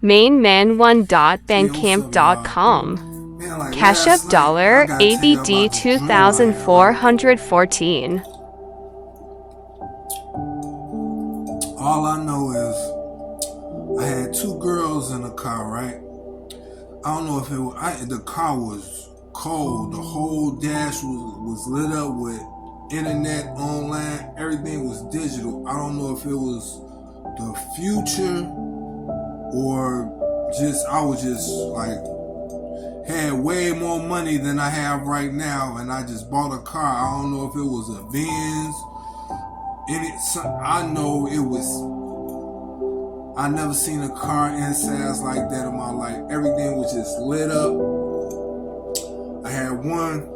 mainman1.bandcamp.com. Man, like Cash last App night, I gotta tell you $ABD about the dream I had. 2414. All I know is I had two girls in the car, right? I don't know if the car was cold. The whole dash was lit up with internet, online, everything was digital. I don't know if it was the future or I was just like, had way more money than I have right now, and I just bought a car. I don't know if it was a Benz. I know it was. I never seen a car inside like that in my life. Everything was just lit up. I had one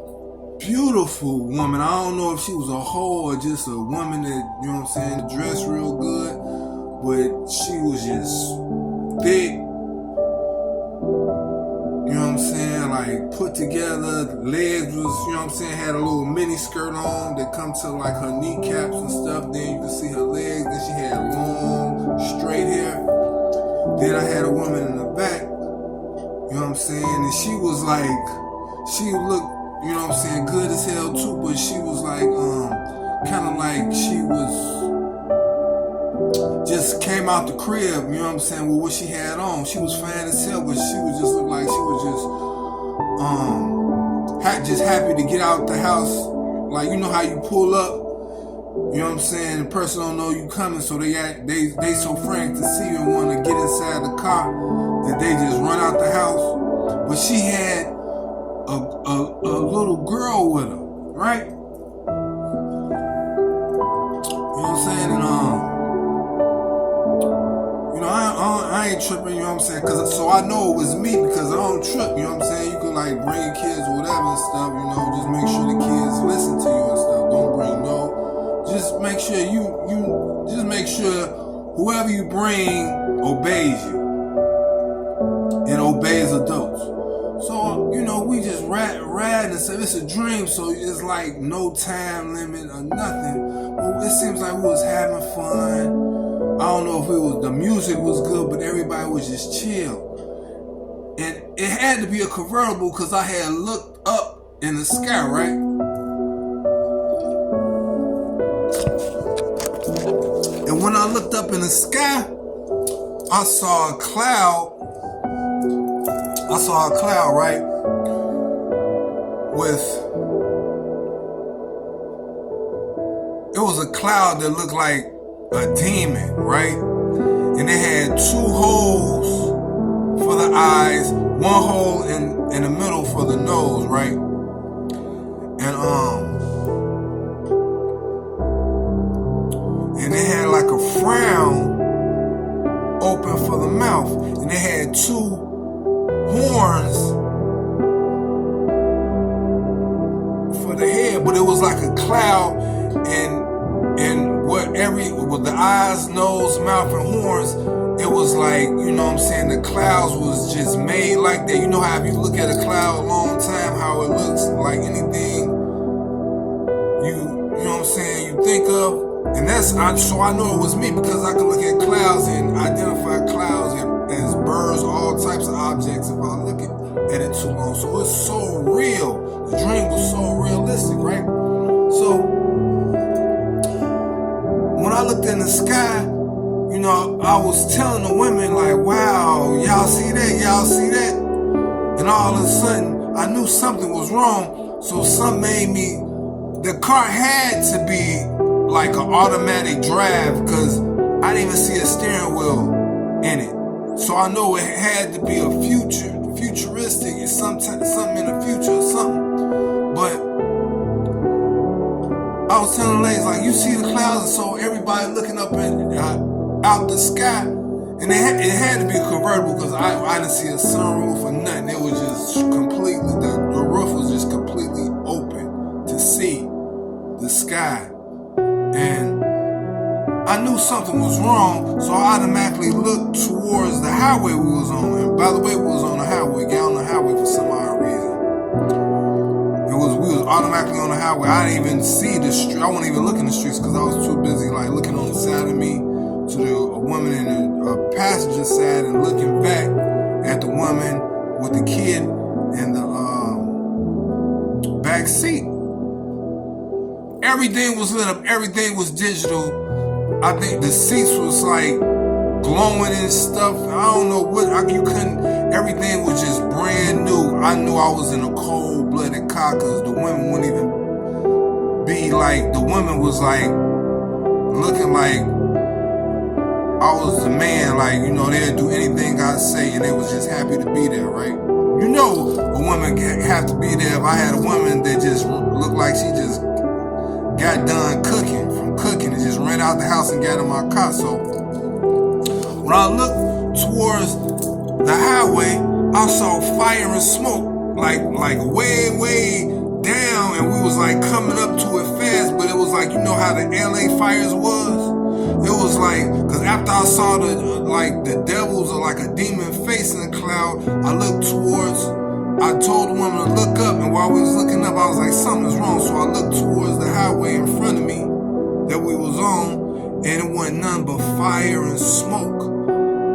beautiful woman. I don't know if she was a hoe or just a woman that, you know what I'm saying, dressed real good, but she was just thick. You know what I'm saying? Like put together, legs was, you know what I'm saying, had a little mini skirt on that come to like her kneecaps and stuff. Then you could see her legs. Then she had long, straight hair. Then I had a woman in the back, you know what I'm saying? And she was like, she looked, you know what I'm saying, good as hell too, but she was like, kind of like she was, just came out the crib, you know what I'm saying, with what she had on. She was fine as hell, but she was just looked like she was just happy to get out the house. Like, you know how you pull up, you know what I'm saying, the person don't know you coming, so they so frantic to see you and want to get inside the car that they just run out the house. But she had a little girl with her, right? You know what I'm saying? And you know, I ain't tripping, you know what I'm saying? So I know it was me because I don't trip, you know what I'm saying? You can like bring your kids or whatever and stuff, you know, just make sure the kids listen to you and stuff. Don't bring just make sure just make sure whoever you bring obeys you and obeys adults. So, you know, we just rad and said it's a dream, so it's like no time limit or nothing. But it seems like we was having fun. I don't know if the music was good, but everybody was just chill. And it had to be a convertible because I had looked up in the sky, right? And when I looked up in the sky, I saw a cloud, right? It was a cloud that looked like a demon, right? And it had two holes for the eyes, one hole in the middle for the nose, right? And it had like a frown open for the mouth, and it had two horns for the head, but it was like a cloud, and with the eyes, nose, mouth, and horns, it was like, you know what I'm saying, the clouds was just made like that. You know how if you look at a cloud a long time, how it looks like anything you know what I'm saying, you think of. And so I know it was me because I could look at clouds and identify clouds as birds, all types of objects if I look at it too long. So it's so real. The dream was so realistic, right? So when I looked in the sky, you know, I was telling the women like, wow, y'all see that? Y'all see that? And all of a sudden, I knew something was wrong. So something made me, the car had to be like an automatic drive because I didn't even see a steering wheel in it. So I know it had to be a futuristic, it's something in the future or something. But I was telling the ladies, like, you see the clouds, and so everybody looking up out the sky, and it had to be a convertible because I didn't see a sunroof or nothing. It was just completely, the roof was just completely open to see the sky. And I knew something was wrong, so I automatically looked towards the highway we was on. And by the way, we was on the highway, got on the highway for some odd reason. We was automatically on the highway. I didn't even see the street. I wasn't even looking the streets because I was too busy like looking on the side of me to a woman in a passenger side and looking back woman with the kid in the back seat. Everything was lit up. Everything was digital. I think the seats was like glowing and stuff. I don't know what. You couldn't. Everything was just brand new. I knew I was in a cold-blooded car because the women wouldn't even be like. The women was like looking like I was the man. Like, you know, they'd do anything I say, and they was just happy to be there, right? You know, a woman have to be there. If I had a woman that just looked like she just got done cooking and just ran out the house and got in my car. So when I looked towards the highway, I saw fire and smoke like way down, and we was like coming up to it fast. But it was like, you know how the LA fires was. It was like, cause after I saw the devils or like a demon face in the cloud, I looked towards. I told the woman to look up, and while we was looking up, I was like, something's wrong. So I looked towards the highway in front of me that we was on, and it wasn't nothing but fire and smoke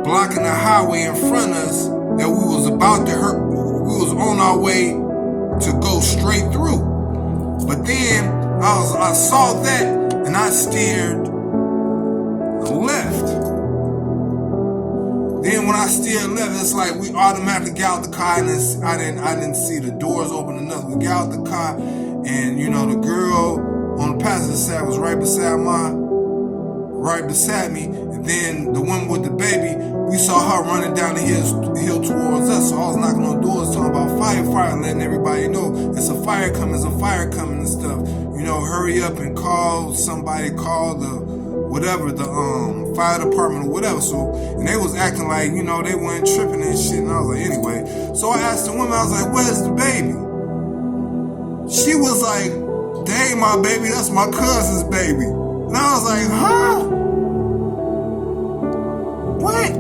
blocking the highway in front of us that we was about to hurt. We was on our way to go straight through. But then I saw that, and I steered left. Then when I steered left, it's like we automatically got out the car, and I didn't see the doors open enough. We got out the car, and you know, the girl on the passenger side was right beside me, and then the woman with the baby, we saw her running down the hill towards us. So I was knocking on doors talking about fire, letting everybody know it's a fire coming and stuff. You know, hurry up and call somebody, call the whatever, the fire department or whatever. So, and they was acting like, you know, they weren't tripping and shit. And I was like, anyway. So I asked the woman, I was like, where's the baby? She was like, that ain't my baby, that's my cousin's baby. And I was like, huh? What?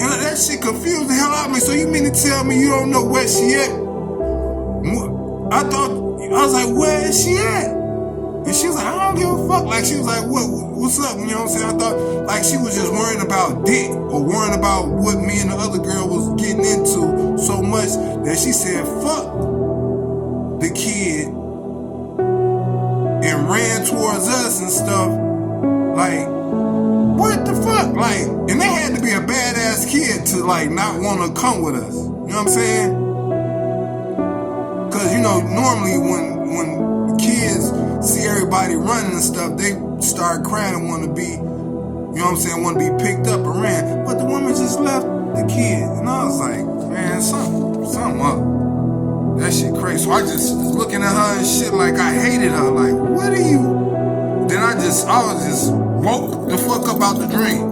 And that shit confused the hell out of me. So you mean to tell me you don't know where she at? I was like, where is she at? And she was like, I don't give a fuck. Like, she was like, what's up? You know what I'm saying? I thought, like, she was just worrying about dick or worrying about what me and the other girl was getting into so much that she said, fuck the kid, and ran towards us and stuff. Like, what the fuck? Like, and they had to be a badass kid to, like, not want to come with us. You know what I'm saying? Because, you know, normally when kids see everybody running and stuff, they start crying and want to be, you know what I'm saying, want to be picked up and ran. But the woman just left the kid. And I was like, man, something up. That shit crazy. So I just was looking at her and shit like I hated her. Like, what are you? Then I was just woke the fuck up out the dream.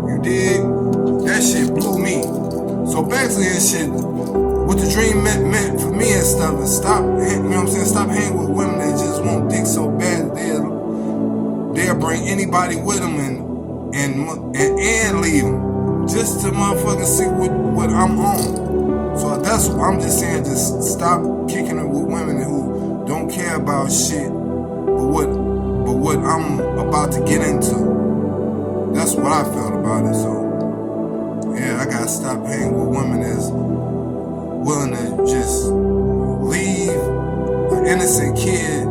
You dig? That shit blew me. So basically that shit, what the dream meant for me and stuff is stop, you know what I'm saying? Stop hanging with women that just want dick so bad that they'll bring anybody with them and leave them just to motherfucking see what I'm on. So that's what I'm just saying. Just stop kicking it with women who don't care about shit, but what I'm about to get into. That's what I felt about it. So yeah, I gotta stop hanging with women that's willing to just leave an innocent kid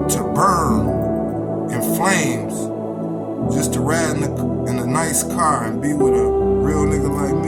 to burn in flames just to ride in a nice car and be with a real nigga like me.